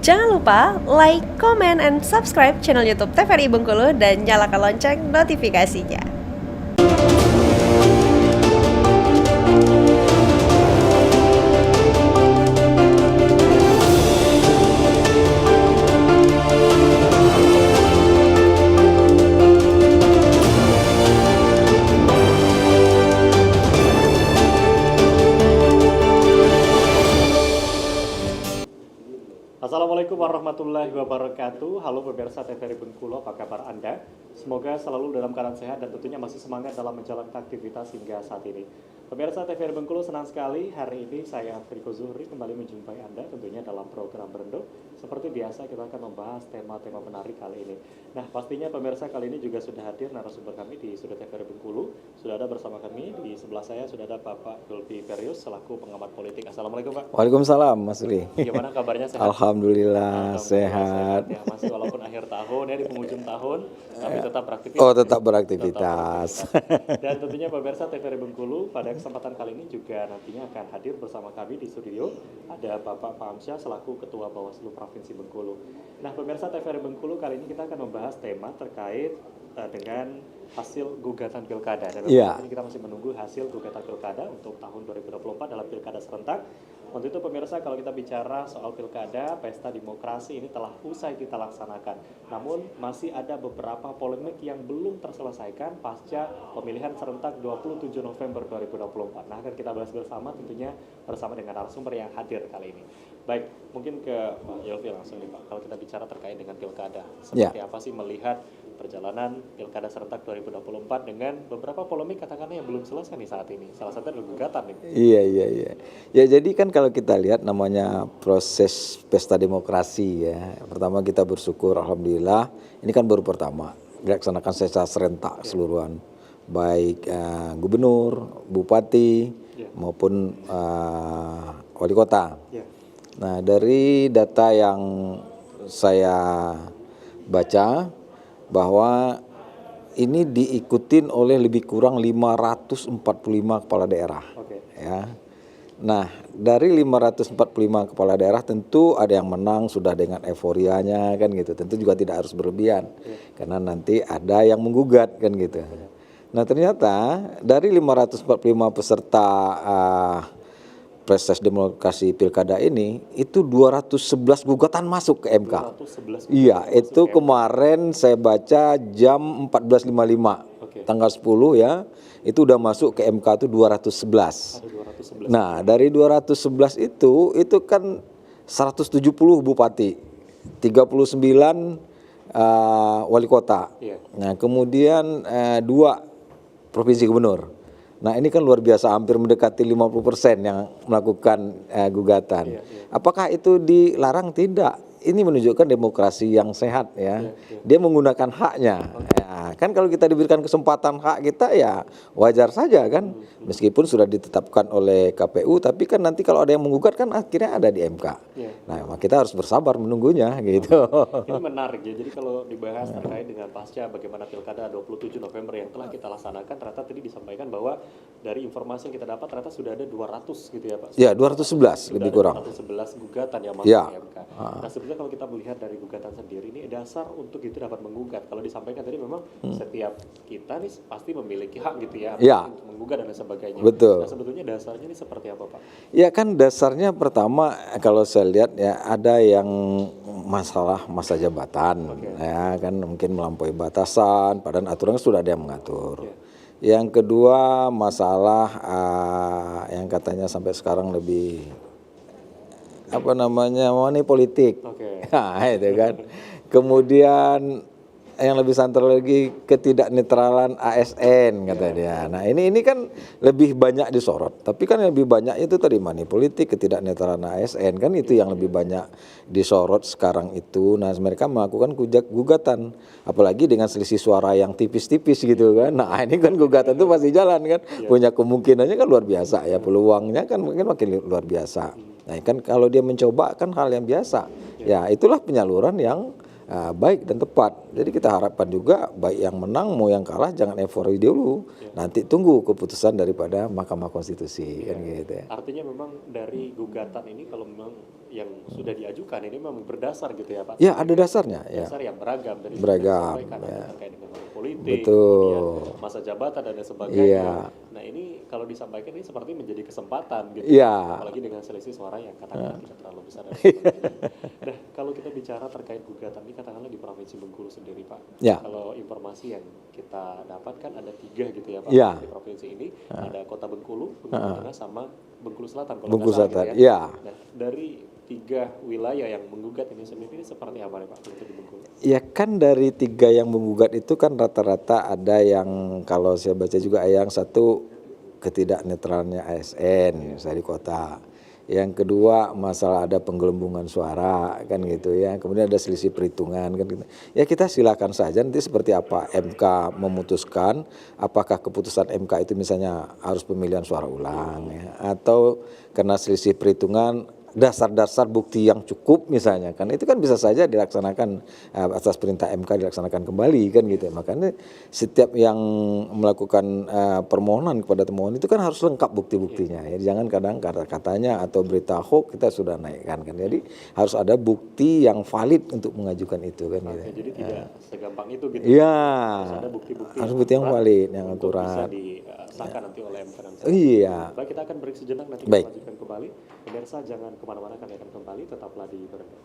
Jangan lupa like, comment, and subscribe channel YouTube TVRI Bengkulu dan nyalakan lonceng notifikasinya. Assalamualaikum warahmatullahi wabarakatuh. Halo pemirsa TVRI Bengkulu, apa kabar Anda? Semoga selalu dalam keadaan sehat dan tentunya masih semangat dalam menjalankan aktivitas hingga saat ini. Pemirsa TVRI Bengkulu, senang sekali hari ini saya Riko Zuhri kembali menjumpai Anda tentunya dalam program Berendo. Seperti biasa kita akan membahas tema-tema menarik kali ini. Nah, pastinya pemirsa kali ini juga sudah hadir narasumber kami di Studio TVRI Bengkulu. Sudah ada bersama kami, di sebelah saya sudah ada Bapak Dulfi Perius selaku pengamat politik. Assalamualaikum Pak. Waalaikumsalam Mas Li. Gimana kabarnya, sehat? Alhamdulillah sehat. Ya, masih walaupun akhir tahun ya, di penghujung tahun, tapi tetap beraktivitas. Oh, tetap beraktivitas. Dan tentunya pemirsa TVRI Bengkulu pada kesempatan kali ini juga nantinya akan hadir bersama kami di studio. Ada Bapak Pamsyah selaku Ketua Bawaslu Provinsi Bengkulu. Nah, pemirsa TVRI Bengkulu, kali ini kita akan membahas tema terkait dengan hasil gugatan pilkada. Dan ini kita masih menunggu hasil gugatan pilkada untuk tahun 2024 dalam pilkada serentak. Untuk itu pemirsa, kalau kita bicara soal pilkada, pesta demokrasi ini telah usai kita laksanakan. Namun masih ada beberapa polemik yang belum terselesaikan pasca pemilihan serentak 27 November 2024. Nah, akan kita bahas bersama tentunya bersama dengan narasumber yang hadir kali ini. Baik, mungkin ke Pak Yulfi langsung nih Pak. Kalau kita bicara terkait dengan pilkada, seperti apa sih melihat perjalanan pilkada serentak 2024 dengan beberapa polemik katakanlah yang belum selesai nih saat ini. Salah satu adalah gugatan nih. Iya. Ya, jadi kan kalau kita lihat namanya proses pesta demokrasi ya. Pertama kita bersyukur alhamdulillah ini kan baru pertama dilaksanakan secara serentak keseluruhan, baik gubernur, bupati maupun wali kota. Nah, dari data yang saya baca bahwa ini diikutin oleh lebih kurang 545 kepala daerah. Ya. Nah, dari 545 kepala daerah tentu ada yang menang sudah dengan euforianya kan gitu. Tentu juga tidak harus berlebihan. Karena nanti ada yang menggugat kan gitu. Nah, ternyata dari 545 peserta proses demokrasi pilkada ini itu 211 gugatan masuk ke MK. Iya, itu kemarin saya baca jam 14.55 tanggal 10 ya, itu udah masuk ke MK itu 211. Nah, dari 211 itu kan 170 bupati, 39 wali kota. Nah, kemudian 2 provinsi gubernur. Nah, ini kan luar biasa, hampir mendekati 50% yang melakukan gugatan. Apakah itu dilarang? Tidak. Ini menunjukkan demokrasi yang sehat ya. Dia menggunakan haknya. Ya, kan kalau kita diberikan kesempatan hak kita ya wajar saja kan. Meskipun sudah ditetapkan oleh KPU, tapi kan nanti kalau ada yang menggugat kan akhirnya ada di MK. Nah, kita harus bersabar menunggunya gitu. Ini menarik ya. Jadi kalau dibahas terkait dengan pasca bagaimana pilkada 27 November yang telah kita laksanakan, ternyata tadi disampaikan bahwa dari informasi yang kita dapat ternyata sudah ada 200 gitu ya Pak. Ya, 211 lebih kurang. 211 gugatan yang masuk ke MK. Nah, sebenarnya kalau kita melihat dari gugatan sendiri ini dasar untuk itu dapat menggugat. Kalau disampaikan tadi memang setiap kita nih pasti memiliki hak gitu ya, untuk menggugat dan sebagainya. Betul. Nah, sebetulnya dasarnya ini seperti apa Pak? Ya kan dasarnya pertama kalau saya lihat ya ada yang masalah masa jabatan, ya kan mungkin melampaui batasan, padahal aturannya sudah ada yang mengatur. Yang kedua masalah yang katanya sampai sekarang lebih money politik. Nah, itu kan. Kemudian yang lebih santer lagi ketidaknetralan ASN kata dia. Nah, ini kan lebih banyak disorot. Tapi kan yang lebih banyak itu tadi money politik, ketidaknetralan ASN kan itu yang lebih banyak disorot sekarang itu. Nah, mereka melakukan gugatan apalagi dengan selisih suara yang tipis-tipis gitu kan. Nah, ini kan gugatan itu pasti jalan kan. Punya kemungkinannya kan luar biasa ya, peluangnya kan mungkin makin luar biasa. Nah, kan kalau dia mencoba kan hal yang biasa. Ya, itulah penyaluran yang baik dan tepat. Jadi kita harapkan juga baik yang menang mau yang kalah jangan euforia dulu. Nanti tunggu keputusan daripada Mahkamah Konstitusi kan gitu ya. Artinya memang dari gugatan ini kalau memang yang sudah diajukan ini memang berdasar gitu ya Pak? Ya ada dasarnya ya. Dasar yang beragam dari Beragam, disampaikan, ya. ada terkait dengan politik, Betul. kemudian masa jabatan dan lain sebagainya. Iya. Nah ini kalau disampaikan ini seperti menjadi kesempatan gitu. Iya. Apalagi dengan selisih suara yang katakanlah tidak terlalu besar dan sebagainya. Nah kalau kita bicara terkait gugatan ini katakanlah di Provinsi Bengkulu sendiri Pak. Ya. Kalau informasi yang kita dapatkan ada 3 gitu ya Pak Ya. di provinsi ini. Ada Kota Bengkulu, Bengkulu Tengah sama Bengkulu Selatan kalau Bengkulu nggak salah Selatan, gitu ya. Nah, dari 3 wilayah yang menggugat ini sendiri ini seperti apa nih Pak untuk di Bengkulu? Ya kan dari 3 yang menggugat itu kan rata-rata ada yang kalau saya baca juga yang satu ketidaknetralnya ASN saya di kota. Yang kedua masalah ada penggelembungan suara kan gitu ya. Kemudian ada selisih perhitungan kan gitu. Ya kita silakan saja nanti seperti apa MK memutuskan apakah keputusan MK itu misalnya harus pemilihan suara ulang ya atau karena selisih perhitungan dasar-dasar bukti yang cukup misalnya kan itu kan bisa saja dilaksanakan atas perintah MK dilaksanakan kembali kan gitu ya. Makanya setiap yang melakukan permohonan kepada termohon itu kan harus lengkap bukti-buktinya ya jangan kadang kata-katanya atau berita hoax kita sudah naikkan kan jadi harus ada bukti yang valid untuk mengajukan itu kan gitu. Jadi tidak segampang itu gitu. Iya. Harus ada bukti-bukti Harus bukti yang valid yang untuk bisa akurat. disahkan nanti oleh MK dan Iya. Baik kita akan break sejenak nanti Baik. kita lanjutkan kembali. Pemirsa jangan kemana-mana kami akan kembali tetaplah di Beranda.